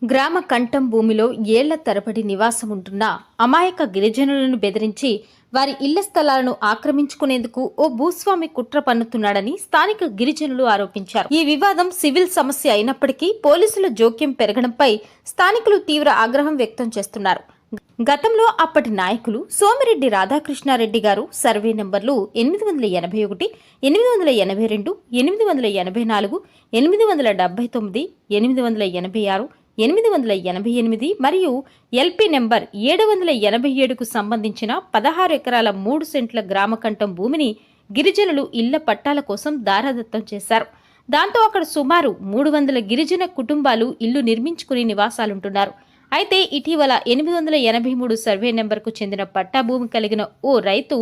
గ్రామ కంఠం భూమిలో ఏళ్ల తరబడి నివాసముంటున్న అమాయక గిరిజనులను బెదిరించి వారి ఇళ్ల స్థలాలను ఆక్రమించుకునేందుకు ఓ భూస్వామి కుట్ర పన్నుతున్నాడని స్థానిక గిరిజనులు ఆరోపించారు. ఈ వివాదం సివిల్ సమస్య అయినప్పటికీ పోలీసుల జోక్యం పెరగడంపై స్థానికులు తీవ్ర ఆగ్రహం వ్యక్తం చేస్తున్నారు. గతంలో అప్పటి నాయకులు సోమిరెడ్డి రాధాకృష్ణారెడ్డి గారు సర్వే నంబర్లు 881, 882, 884, 879, 886, 888 మరియు ఎల్పీ నెంబర్ 787కు సంబంధించిన 16 ఎకరాల 3 సెంట్ల గ్రామకంఠం భూమిని గిరిజనులు ఇళ్ల పట్టాల కోసం దారాదత్తం చేశారు. దాంతో అక్కడ సుమారు 300 గిరిజన కుటుంబాలు ఇల్లు నిర్మించుకుని నివాసాలుంటున్నారు. అయితే ఇటీవల 883 సర్వే నెంబర్కు చెందిన పట్టా భూమి కలిగిన ఓ రైతు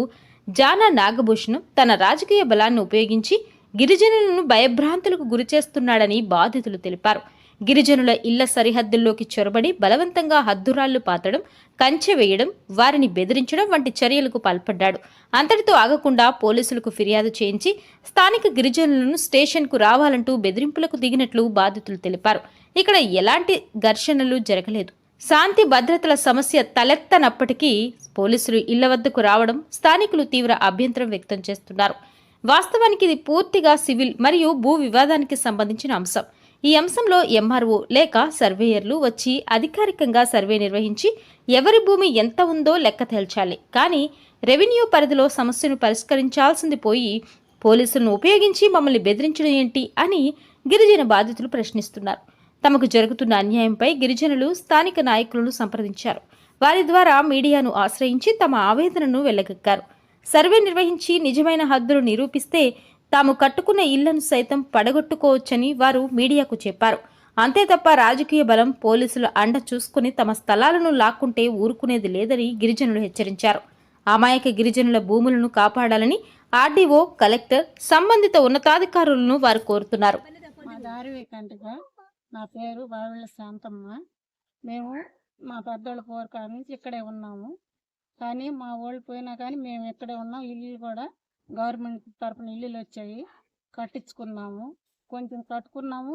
జానా నాగభూషణం తన రాజకీయ బలాన్ని ఉపయోగించి గిరిజనులను భయభ్రాంతులకు గురిచేస్తున్నాడని బాధితులు తెలిపారు. గిరిజనుల ఇళ్ల సరిహద్దుల్లోకి చొరబడి బలవంతంగా హద్దురాళ్లు పాతడం, కంచె వేయడం, వారిని బెదిరించడం వంటి చర్యలకు పాల్పడ్డాడు. అంతటితో ఆగకుండా పోలీసులకు ఫిర్యాదు చేయించి స్థానిక గిరిజనులను స్టేషన్కు రావాలంటూ బెదిరింపులకు దిగినట్లు బాధితులు తెలిపారు. ఇక్కడ ఎలాంటి ఘర్షణలు జరగలేదు. శాంతి భద్రతల సమస్య తలెత్తనప్పటికీ పోలీసులు ఇళ్ల వద్దకు రావడం స్థానికులు తీవ్ర అభ్యంతరం వ్యక్తం చేస్తున్నారు. వాస్తవానికి ఇది పూర్తిగా సివిల్ మరియు భూ వివాదానికి సంబంధించిన అంశం. ఈ అంశంలో ఎంఆర్ఓ లేక సర్వేయర్లు వచ్చి అధికారికంగా సర్వే నిర్వహించి ఎవరి భూమి ఎంత ఉందో లెక్క తేల్చాలి. కానీ రెవెన్యూ పరిధిలో సమస్యను పరిష్కరించాల్సింది పోయి పోలీసులను ఉపయోగించి మమ్మల్ని బెదిరించడం ఏంటి అని గిరిజన బాధితులు ప్రశ్నిస్తున్నారు. తమకు జరుగుతున్న అన్యాయంపై గిరిజనులు స్థానిక నాయకులను సంప్రదించారు. వారి ద్వారా మీడియాను ఆశ్రయించి తమ ఆవేదనను వెళ్లగక్కారు. సర్వే నిర్వహించి నిజమైన హద్దులు నిరూపిస్తే తాము కట్టుకున్న ఇళ్లను సైతం పడగొట్టుకోవచ్చని వారు మీడియాకు చెప్పారు. అంతే తప్ప రాజకీయ బలం, పోలీసుల అండ చూసుకుని తమ స్థలాలను లాక్కుంటే ఊరుకునేది లేదని గిరిజనులు హెచ్చరించారు. అమాయక గిరిజనుల భూములను కాపాడాలని ఆర్డీఓ, కలెక్టర్, సంబంధిత ఉన్నతాధికారులను వారు కోరుతున్నారు. నా పేరు బావిళ్ళ శాంతమ్మ. మేము మా పెద్దోళ్ళ పోరకాడ నుంచి ఇక్కడే ఉన్నాము. కానీ మా వాళ్ళు పోయినా కానీ మేము ఇక్కడే ఉన్నాం. ఇల్లు కూడా గవర్నమెంట్ తరఫున ఇల్లులు వచ్చాయి, కట్టించుకున్నాము. కొంచెం కట్టుకున్నాము,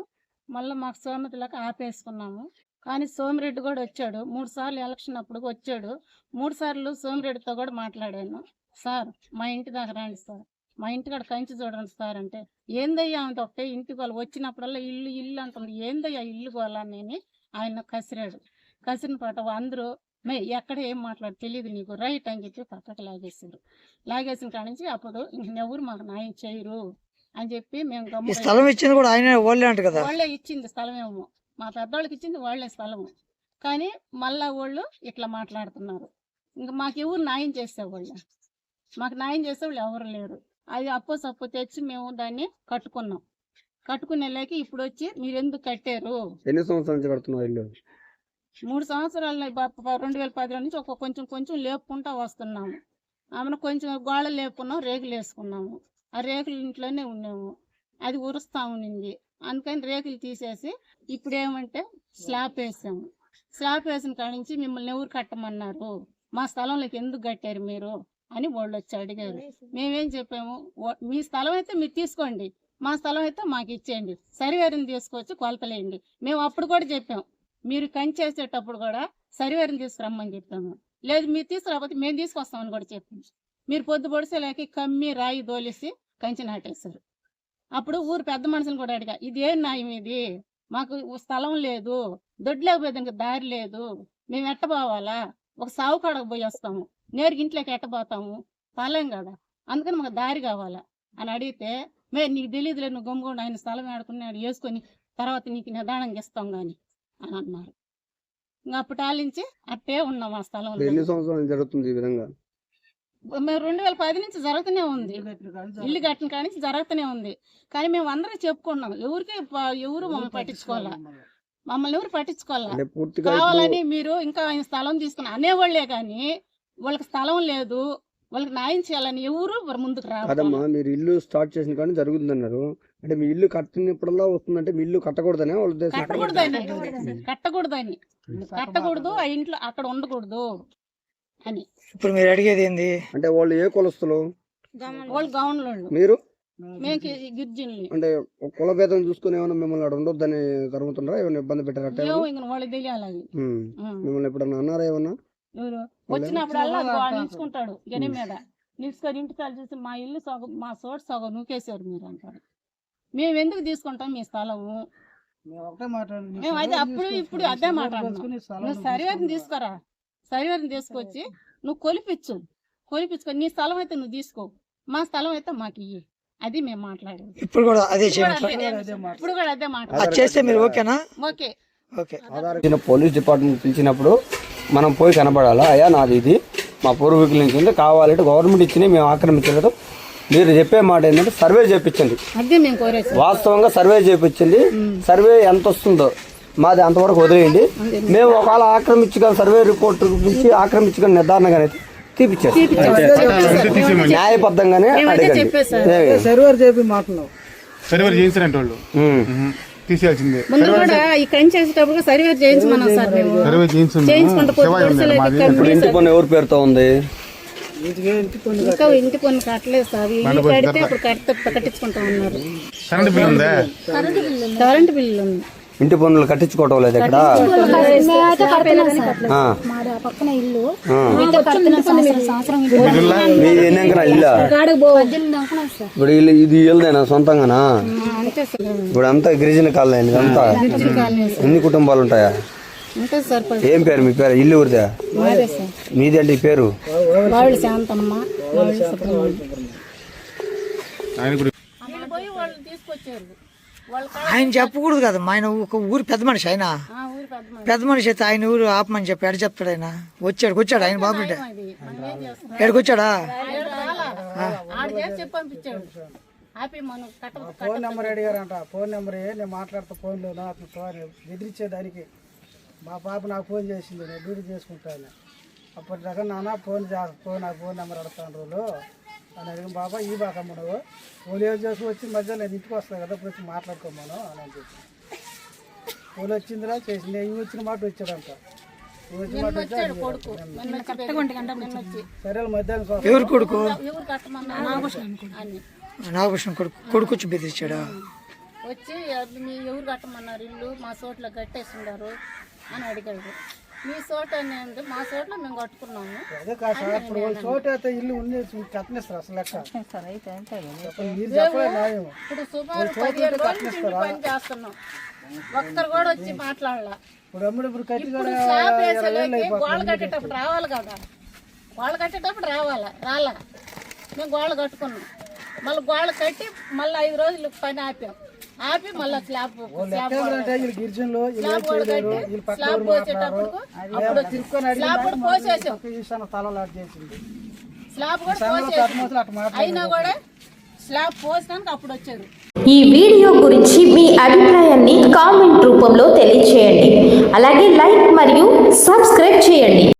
మళ్ళీ మాకు సోమతలకు ఆపేసుకున్నాము. కానీ సోమిరెడ్డి కూడా వచ్చాడు 3 సార్లు ఎలక్షన్ అప్పుడు వచ్చాడు. 3 సార్లు సోమిరెడ్డితో కూడా మాట్లాడాను. సార్ మా ఇంటి దాకా రండి సార్, మా ఇంటికాడ కంచి చూడండి సార్ అంటే, ఏందయ్యా అంత ఒకటే ఇంటికి వాళ్ళు వచ్చినప్పుడల్లా ఇల్లు ఇల్లు అంటుంది, ఏందయ్యా ఇల్లు కోవాలని ఆయన కసిరాడు. కసిరిన పాట అందరూ ఎక్కడ ఏం మాట్లాడు తెలియదు నీకు, రైట్ అని చెప్పి పక్కకు లాగేసారు. లాగేసిన కాడ నుంచి అప్పుడు ఇంకెవరు మాకు న్యాయం చేయరు అని చెప్పి మేము స్థలం ఇచ్చింది కూడా ఆయన వాళ్ళే ఇచ్చింది స్థలమేమో, మా పెద్దవాళ్ళకి ఇచ్చింది వాళ్ళే స్థలము. కానీ మళ్ళా వాళ్ళు ఇట్లా మాట్లాడుతున్నారు. ఇంకా మాకు ఎవరు న్యాయం చేసేవాళ్ళు, మాకు న్యాయం చేసేవాళ్ళు ఎవరు లేరు. అది అప్పో సప్పు తెచ్చి మేము దాన్ని కట్టుకున్నాం. కట్టుకునేలాకి ఇప్పుడు వచ్చి మీరు ఎందుకు కట్టారు? ఎన్ని సంవత్సరాల నుంచి కడుతున్నారు ఇల్లు? 3 సంవత్సరాలు 2010 నుంచి కొంచెం కొంచెం లేపుకుంటా వస్తున్నాము. ఆమెను కొంచెం గోడలు లేపుకున్నాం, రేకులు వేసుకున్నాము. ఆ రేకులు ఇంట్లోనే ఉన్నాము. అది ఉరుస్తా ఉన్నింది, అందుకని రేకులు తీసేసి ఇప్పుడు ఏమంటే స్లాబ్ వేసాము. స్లాబ్ వేసిన కాడ నుంచి మిమ్మల్ని ఎవరు కట్టమన్నారు, మా స్థలంలోకి ఎందుకు కట్టారు మీరు అని వాళ్ళు వచ్చి అడిగారు. మేమేం చెప్పాము, మీ స్థలం అయితే మీరు తీసుకోండి, మా స్థలం అయితే మాకు ఇచ్చేయండి, సరివేరిని తీసుకొచ్చి కొలతలేయండి. మేము అప్పుడు కూడా చెప్పాం, మీరు కంచేసేటప్పుడు కూడా సరివేరిని తీసుకురమ్మని చెప్పాము. లేదు మీరు తీసుకురాకపోతే మేము తీసుకొస్తామని కూడా చెప్పాము. మీరు పొద్దు పొడిసేలాకి కమ్మి రాయి దోలేసి కంచి నాటేశారు. అప్పుడు ఊరు పెద్ద మనుషులు కూడా అడిగా, ఇది ఏం న్యాయం, ఇది మాకు స్థలం లేదు, దొడ్లేకపోయేదానికి దారి లేదు, మేము ఎట్టబోవాలా, ఒక సావు కాడకు పోయి వస్తాము, నేరుగా ఇంట్లోకి ఎట్టబోతాము, పాలేం కదా, అందుకని మాకు దారి కావాలా అని అడిగితే, నీకు తెలియదులే, నువ్వు గమ్ముకుండా ఆయన స్థలం ఆడుకున్నాడు వేసుకొని తర్వాత నీకు నిదానంగా ఇస్తాం కానీ అని అన్నారు. ఇంకా అప్పుడు ఆలించి అట్టే ఉన్నాం ఆ స్థలంలో. ఎన్ని సంవత్సరాలు జరుగుతుంది ఈ విధంగా? మేము 2010 నుంచి జరుగుతూనే ఉంది, ఇల్లు కట్టిన కాడి నుంచి జరుగుతూనే ఉంది. కానీ మేము అందరం చెప్పుకున్నాం, ఎవరు మమ్మల్ని పట్టించుకోవాలా, కావాలని మీరు ఇంకా ఆయన స్థలం తీసుకుని అనేవాళ్లే కానీ వాళ్ళకి స్థలం లేదు, వాళ్ళకి న్యాయం చేయాలని ఎవరు ముందుకు రాదమ్మా. మీరు ఇల్లు స్టార్ట్ చేసిన కానీ జరుగుతుందన్నారు, అంటే మీ ఇల్లు కట్టినప్పుడల్లా వస్తుందంటే మీ ఇల్లు కట్టకూడదని వాళ్ళ ఉద్దేశం? కట్టకూడదు ఆ ఇంట్లో అక్కడ ఉండకూడదు అని. ఇప్పుడు మీరు అడిగేది ఏంది అంటే వాళ్ళు ఏ కులస్తులు? వాళ్ళు గౌన్లు, మీరు మేము గిరిజనులు అంటే ఒక కుల భేదం చూసుకుని ఏమైనా మిమ్మల్ని అక్కడ ఉండొద్దని తరుగుతుంటారా, ఏమైనా ఇబ్బంది పెట్టారట ఏమో ఇంక వాళ్ళకి తెలియాలి అది. మిమ్మల్ని ఎప్పుడన్నా అన్నారా ఏమన్నా? ఎవరు వచ్చినప్పుడల్లా వాడు నిలుచుకుంటాడు గని మీద నిలుచుకొని ఇంటి తల్లి చూసి మా ఇల్లు సగం మా చోటు సగం నూకేశారు మీరు అంటాడు. మేము ఎందుకు తీసుకుంటాం మీ స్థలము? మేము అయితే అప్పుడు ఇప్పుడు అదే మాట నువ్వు సర్వేని తీసుకురా, సర్వేని తీసుకొచ్చి నువ్వు కొలిపించుకొని నీ స్థలం అయితే నువ్వు తీసుకో, మా స్థలం అయితే మాకు ఇయ్యి, అది మేము మాట్లాడేది. ఇప్పుడు కూడా అదే ఇప్పుడు కూడా అదే మాట చేస్తే మీరు ఓకేనా? ఓకే. ఓకే. పోలీస్ డిపార్ట్మెంట్ పిలిచినప్పుడు మనం పోయి కనపడాలా, అయ్యా నాది ఇది మా పూర్వీకుల నుంచి ఉంది, కావాలంటే గవర్నమెంట్ ఇచ్చినవి మేము ఆక్రమించలేదు. మీరు చెప్పే మాట ఏంటంటే సర్వే చేయించండి, అదే మేము కోరేది. వాస్తవంగా సర్వే చేయించండి. సర్వే ఎంత వస్తుందో మాది అంతవరకు వదిలేయండి. మేము ఒకవేళ ఆక్రమించగల సర్వే రిపోర్ట్ గురించి ఆక్రమించగల నిర్ధారణగానే తీపిచ్చారు, న్యాయబద్ధంగానే అడగండి. సర్వర్ చేపి మాట్లాడు, సర్వర్ చేయించారంటే వాళ్ళు తీసేయాల్సిందే. ముందు కూడా ఈ కంచి చేసేటప్పుడు సర్వే చేయించమన్నాం సార్ మేము. సర్వే ఇప్పుడు ఇంటి పన్ను ఎవరి పేరుతో ఉంది? ఇంకా ఇంటి పన్ను కట్టలేదు సార్, ఇల్లు కడితే అప్పుడు కట్టించుకుంటా ఉన్నారు. కరెంట్ బిల్ ఉందా? కరెంట్ బిల్లు ఉంది. ఇంటి పన్నులు కట్టించుకోవటం లేదు ఇక్కడ. పక్కన ఇల్లు మీది ఎన్ని అంకనా ఇల్లు? ఇప్పుడు ఇది ఇల్లుదేనా సొంతంగానా? ఇప్పుడు అంతా గిరిజన కాలనీ, అంతా ఎన్ని కుటుంబాలు ఉంటాయా? ఏం పేరు మీ పేరు? ఇల్లు ఊరిదా మీది అంటే ఈ పేరు? ఆయన చెప్పకూడదు కదా, ఆయన ఒక ఊరు పెద్ద మనిషి, ఆయన పెద్ద మనిషి అయితే ఆయన ఊరు ఆపమని చెప్పి ఎడ చెప్తాడు ఆయన? వచ్చాడు ఆయన బాబు ఎక్కడికి వచ్చాడా? ఫోన్ నెంబర్ అడిగారంట, ఫోన్ నెంబర్ నేను మాట్లాడతా ఫోన్లో నాకు బెదిరించేదానికి. మా పాప నాకు ఫోన్ చేసింది, నేను డ్యూటీ చేసుకుంటాను. అప్పటిదాకా నాన్న ఫోన్ నాకు ఫోన్ నెంబర్ అడుగుతాను రోజు అని అడిగిన. బాబా ఈ బాకమ్మ నువ్వు పోలీసు చేసి వచ్చి మధ్యలో నేను ఇంటికి వస్తాను కదా, ఇప్పుడు వచ్చి మాట్లాడుకోమను అని చెప్పి పోలీ వచ్చిందిరా చేసింది. ఇవి వచ్చిన మాట వచ్చాడంట, వచ్చిన మాట సరే మధ్యాహ్నం. ఎవరు కొడుకు? నాగభూషణం కొడుకు వచ్చి బెదిరించాడా? వచ్చి మీ ఎవరు కట్టమన్నారు ఇల్లు? మా చోట్ల కట్టేస్తున్నారు అని అడిగాడు. మీ చోట అనేది మా చోట్ల మేము కట్టుకున్నాము. అదే కాదు సార్, ఇప్పుడు వాళ్ళ చోట అయితే ఇల్లు ఉంది కట్టనిస్తారు అసలు లెక్క. ఇప్పుడు సుమారు 15 రోజుల నుంచి పని చేస్తున్నాం, ఒక్కరు కూడా వచ్చి మాట్లాడాల. ఇప్పుడు స్లాబ్ వేసేలోకి గోడ కట్టేటప్పుడు రావాలి కదా, గోడ కట్టేటప్పుడు రాలా. మేము గోడ కట్టుకున్నాం, మళ్ళీ గోడ కట్టి మళ్ళీ 5 రోజులు పని ఆపి మళ్ళీ స్లాబ్ అయినా కూడా స్లాబ్ పోసడానికి అప్పుడు వచ్చారు. ఈ వీడియో గురించి మీ అభిప్రాయాన్ని కామెంట్ రూపంలో తెలియజేయండి. అలాగే లైక్ మరియు సబ్స్క్రైబ్ చేయండి.